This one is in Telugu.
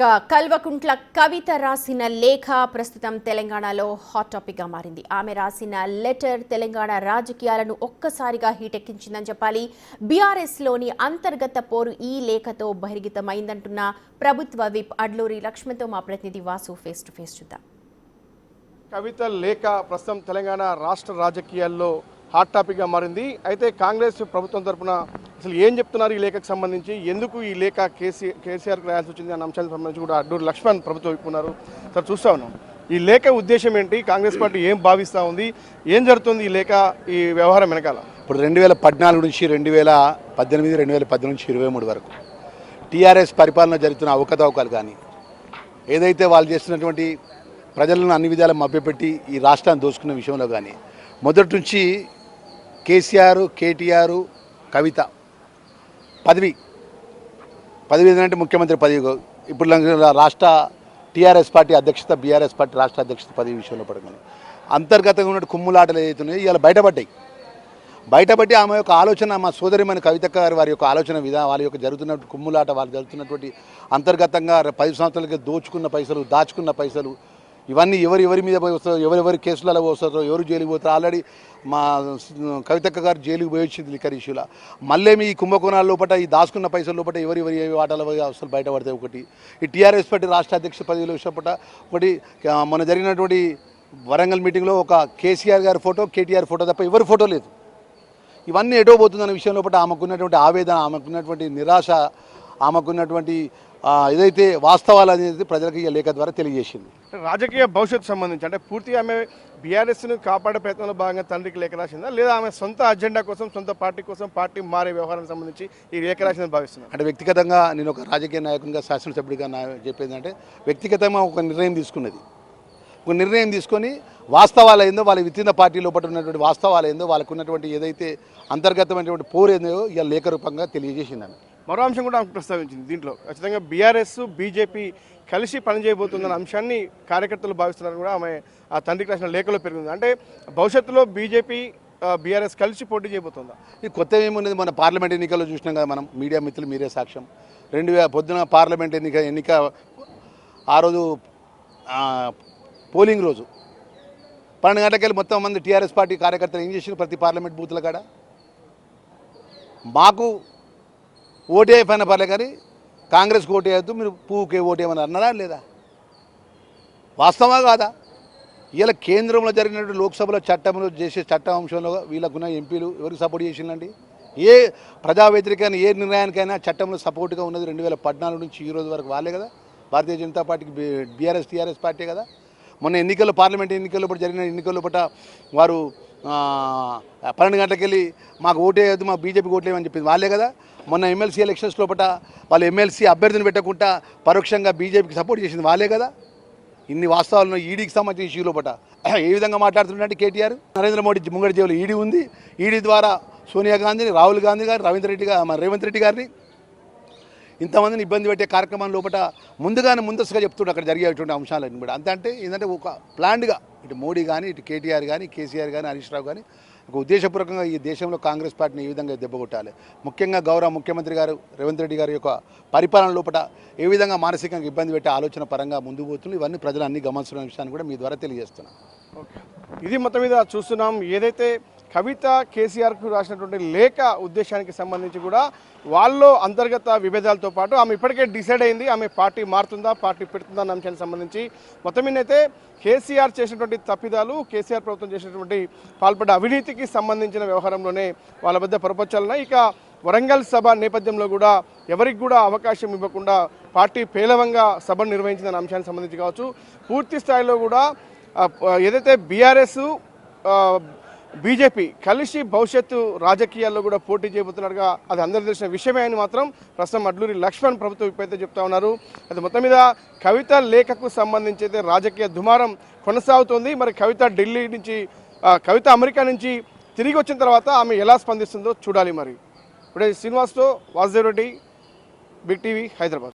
కల్వకుంట్ల కవిత రాసిన లేఖ ప్రస్తుతం తెలంగాణలో హాట్ టాపిక్ గా మారింది. ఆమె రాసిన లెటర్ తెలంగాణ రాజకీయాలను ఒక్కసారిగా హీటెక్కించిందని చెప్పాలి. బీఆర్ఎస్ లోని అంతర్గత పోరు ఈ లేఖతో బహిర్గతమైందంటున్న ప్రభుత్వ విప్ అడ్లూరి లక్ష్మణ్తో మా ప్రతినిధి వాసు ఫేస్ టు ఫేస్ చూద్దాం. కవిత లేఖ ప్రస్తుతం తెలంగాణ రాష్ట్ర రాజకీయాల్లో హాట్ టాపిక్గా మారింది. అయితే కాంగ్రెస్ ప్రభుత్వం తరఫున అసలు ఏం చెప్తున్నారు ఈ లేఖకు సంబంధించి, ఎందుకు ఈ లేఖ కేసీఆర్కి రాయాల్సి వచ్చింది అన్న అంశానికి సంబంధించి కూడా అడ్డూరి లక్ష్మణ్ ప్రభుత్వం ఇప్పున్నారు. సార్, చూస్తా ఉన్నాం ఈ లేఖ ఉద్దేశం ఏంటి, కాంగ్రెస్ పార్టీ ఏం భావిస్తూ ఉంది, ఏం జరుగుతుంది ఈ లేఖ ఈ వ్యవహారం వెనకాల? ఇప్పుడు 2014 నుంచి 2018, 2019 నుంచి 2023 వరకు టీఆర్ఎస్ పరిపాలన జరుగుతున్న అవకతవకలు కానీ, ఏదైతే వాళ్ళు చేస్తున్నటువంటి ప్రజలను అన్ని విధాలు మభ్యపెట్టి ఈ రాష్ట్రాన్ని దోచుకున్న విషయంలో కానీ, మొదటి నుంచి కేసీఆర్, కేటీఆర్, కవిత పదవి ఏంటంటే ముఖ్యమంత్రి పదవి, ఇప్పుడు రాష్ట్ర టీఆర్ఎస్ పార్టీ అధ్యక్షత, బీఆర్ఎస్ పార్టీ రాష్ట్ర అధ్యక్షత పదవి విషయంలో పడగానే అంతర్గతంగా ఉన్న కుమ్ములాటలు ఏదైతున్నాయో ఇవాళ బయటపడి ఆమె యొక్క ఆలోచన, మా సోదరిమణి కవిత గారు వారి యొక్క ఆలోచన విధానం, వాళ్ళ యొక్క జరుగుతున్న కుమ్ములాట, వాళ్ళు జరుగుతున్నటువంటి అంతర్గతంగా 10 సంవత్సరాలకి దోచుకున్న పైసలు, దాచుకున్న పైసలు, ఇవన్నీ ఎవరి మీద వస్తారో, ఎవరెవరి కేసులలో వస్తారో, ఎవరు జైలుకి పోతారో. ఆల్రెడీ మా కవితక్క గారు జైలుకి పోయి వచ్చింది లిక్కర్ ఇష్యూలో. మళ్ళీ మీ కుంభకోణాల లోపల, ఈ దాచుకున్న పైసల లోపల ఎవరి వాటాల అసలు బయటపడతాయి. ఒకటి ఈ టీఆర్ఎస్ పార్టీ రాష్ట్ర అధ్యక్ష పదవిలో విషయపట ఒకటి, మొన్న జరిగినటువంటి వరంగల్ మీటింగ్లో ఒక కేసీఆర్ గారి ఫోటో, కేటీఆర్ ఫోటో తప్ప ఎవరి ఫోటో లేదు. ఇవన్నీ ఎటో పోతుందన్న విషయం లోపల ఆమెకున్నటువంటి ఆవేదన, ఆమెకున్నటువంటి నిరాశ, ఆమెకున్నటువంటి ఏదైతే వాస్తవాలు అనేది ప్రజలకు ఈ లేఖ ద్వారా తెలియజేసింది. రాజకీయ భవిష్యత్తు సంబంధించి అంటే పూర్తిగా ఆమె బీఆర్ఎస్ను కాపాడే ప్రయత్నంలో భాగంగా తండ్రికి లేఖ రాసిందా, లేదా ఆమె సొంత అజెండా కోసం, సొంత పార్టీ కోసం, పార్టీ మారే వ్యవహారానికి సంబంధించి ఈ లేఖ రాసిందని భావిస్తున్నాను? అంటే వ్యక్తిగతంగా నేను ఒక రాజకీయ నాయకునిగా, శాసనసభ్యుడిగా చెప్పేది అంటే వ్యక్తిగతంగా ఒక నిర్ణయం తీసుకొని వాస్తవాలు ఏందో, వాళ్ళ విత్తిన పార్టీ లోపల ఉన్నటువంటి వాస్తవాలు ఏందో, వాళ్ళకు ఉన్నటువంటి ఏదైతే అంతర్గతమైనటువంటి పోరు ఏందో ఇవాళ లేఖ రూపంగా తెలియజేసిందని. మరో అంశం కూడా ప్రస్తావించింది దీంట్లో. ఖచ్చితంగా బీఆర్ఎస్, బీజేపీ కలిసి పనిచేయబోతుందన్న అంశాన్ని కార్యకర్తలు భావిస్తున్నారు కూడా ఆమె ఆ తండ్రికి రాసిన లేఖలో పెరిగింది. అంటే భవిష్యత్తులో బీజేపీ, బీఆర్ఎస్ కలిసి పోటీ చేయబోతుందా? ఇది కొత్త ఏమున్నది, మన పార్లమెంట్ ఎన్నికల్లో చూసినాం కదా మనం, మీడియా మిత్రులు మీరే సాక్ష్యం. పొద్దున పార్లమెంట్ ఎన్నిక ఆ రోజు పోలింగ్ రోజు 12 గంటలకెళ్ళి మొత్తం మంది టీఆర్ఎస్ పార్టీ కార్యకర్తలు ఏం చేసిన ప్రతి పార్లమెంట్ బూత్ల కాడ మాకు ఓటే పైన పర్లే కానీ కాంగ్రెస్కి ఓటు వేయద్దు, మీరు పువ్వుకే ఓటేయమని అన్నారా లేదా? వాస్తవా కాదా? ఇలా కేంద్రంలో జరిగినటువంటి లోక్సభలో చట్టంలో చేసే చట్ట అంశంలో వీళ్ళకున్న ఎంపీలు ఎవరికి సపోర్ట్ చేసిందండి? ఏ ప్రజా వ్యతిరేకమైన ఏ నిర్ణయానికైనా చట్టంలో సపోర్ట్గా ఉన్నది 2014 నుంచి ఈ రోజు వరకు వాళ్ళే కదా. భారతీయ జనతా పార్టీకి బీఆర్ఎస్, టీఆర్ఎస్ పార్టీ కదా. మొన్న ఎన్నికల్లో, పార్లమెంట్ ఎన్నికల్లో జరిగిన ఎన్నికల్లో వారు 12 గంటలకెళ్ళి మాకు ఓటేయద్దు, మా బీజేపీకి ఓట్లేమని చెప్పింది వాళ్ళే కదా. మొన్న ఎమ్మెల్సీ ఎలక్షన్స్ లోపల వాళ్ళు ఎమ్మెల్సీ అభ్యర్థిని పెట్టకుండా పరోక్షంగా బీజేపీకి సపోర్ట్ చేసింది వాళ్ళే కదా. ఇన్ని వాస్తవాలను ఈడీకి సంబంధించిన ఇష్యూ లోపల ఏ విధంగా మాట్లాడుతున్నట్టు కేటీఆర్, నరేంద్ర మోడీ ముంగడి జేబులో ఈడీ ఉంది. ఈడీ ద్వారా సోనియా గాంధీని, రాహుల్ గాంధీ గారు, రేవంత్ రెడ్డి గారిని ఇంతమందిని ఇబ్బంది పెట్టే కార్యక్రమం లోపల ముందస్తుగా చెప్తుండే అక్కడ జరిగేటువంటి అంశాలన్నీ కూడా. అంటే ఏంటంటే ఒక ప్లాన్డ్గా ఇటు మోడీ కానీ, ఇటు కేటీఆర్ కానీ, కేసీఆర్ కానీ, హరీష్ రావు కానీ ఒక ఉద్దేశపూర్వకంగా ఈ దేశంలో కాంగ్రెస్ పార్టీని ఏ విధంగా దెబ్బకొట్టాలి, ముఖ్యంగా గౌరవ ముఖ్యమంత్రి గారు రేవంత్ రెడ్డి గారి యొక్క పరిపాలన లోపల ఏ విధంగా మానసికంగా ఇబ్బంది పెట్టే ఆలోచన పరంగా ముందుకు పోతుంది. ఇవన్నీ ప్రజలు అన్ని గమనిస్తున్న విషయాన్ని కూడా మీ ద్వారా తెలియజేస్తున్నాను. ఓకే, ఇది మొత్తం మీద చూస్తున్నాం. ఏదైతే కవిత కేసీఆర్కు రాసినటువంటి లేఖ ఉద్దేశానికి సంబంధించి కూడా వాళ్ళలో అంతర్గత విభేదాలతో పాటు ఆమె ఇప్పటికే డిసైడ్ అయింది, ఆమె పార్టీ మారుతుందా, పార్టీ పెడుతుందా అన్న అంశానికి సంబంధించి మొత్తం మీద అయితే కేసీఆర్ చేసినటువంటి తప్పిదాలు, కేసీఆర్ ప్రభుత్వం చేసినటువంటి పాల్పడ్డ అవినీతికి సంబంధించిన వ్యవహారంలోనే వాళ్ళ మధ్య పొరపచ్చాలన్నాయి. ఇక వరంగల్ సభ నేపథ్యంలో కూడా ఎవరికి కూడా అవకాశం ఇవ్వకుండా పార్టీ పేలవంగా సభను నిర్వహించిన అంశానికి సంబంధించి కావచ్చు, పూర్తి స్థాయిలో కూడా ఏదైతే బీఆర్ఎస్, బీజేపీ కలిసి భవిష్యత్తు రాజకీయాల్లో కూడా పోటీ చేయబోతున్నట్టుగా అది అందరికీ తెలిసిన విషయమే అని మాత్రం ప్రస్తుతం అడ్లూరి లక్ష్మణ్ ప్రభుత్వం ఇప్పుడైతే చెప్తా ఉన్నారు. అది మొత్తం మీద కవిత లేఖకు సంబంధించి అయితే రాజకీయ దుమారం కొనసాగుతోంది. మరి కవిత అమెరికా నుంచి తిరిగి వచ్చిన తర్వాత ఆమె ఎలా స్పందిస్తుందో చూడాలి. మరి ఇప్పుడే శ్రీనివాస్తో వాసుదేవ్ రెడ్డి, బిగ్ టీవీ, హైదరాబాద్.